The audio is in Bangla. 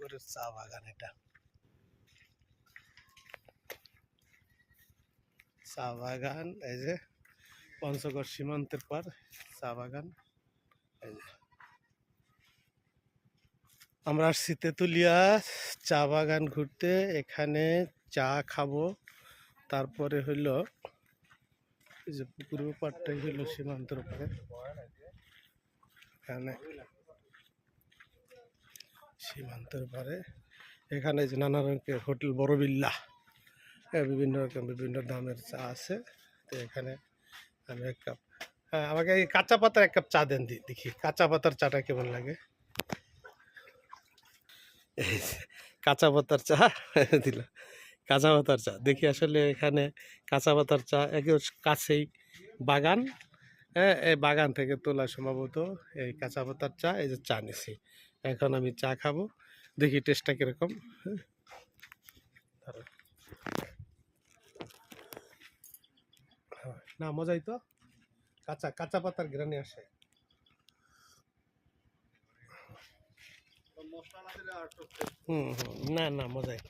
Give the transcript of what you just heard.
পঞ্চগড়ের চা বাগান। এটা চা বাগান, এই যে পঞ্চগড় সীমান্তের পর চা বাগান। এই যে আমরা আসছি তেঁতুলিয়া চা বাগান ঘুরতে। এখানে চা খাবো, তারপরে হইল এই যে পুকুরের পাড়টাই হইল সীমান্তের উপরে। এখানে সীমান্তের পরে এখানে যে নানা রকমের হোটেল বড়বিল্লা, বিভিন্ন রকম বিভিন্ন দামের চা আছে। তো এখানে আমি এক কাপ, আমাকে এই কাঁচা পাতার এক কাপ চা দেন, দেখি কাঁচা পাতার চাটা কেমন লাগে। এই যে কাঁচা পাতার চা দিল, কাঁচা পাতার চা দেখি আসলে এখানে কাঁচা পাতার চা একেও কাছেই বাগান। হ্যাঁ, এই বাগান থেকে তোলা সম্ভবত এই কাঁচা পাতার চা। এই যে চা নিছি, এখন আমি চা খাবো, দেখি টেস্টটা কিরকম। না মজাই তো, কাঁচা কাঁচা পাতার গ্রানি আসে। হুম হুম, না না মজাই।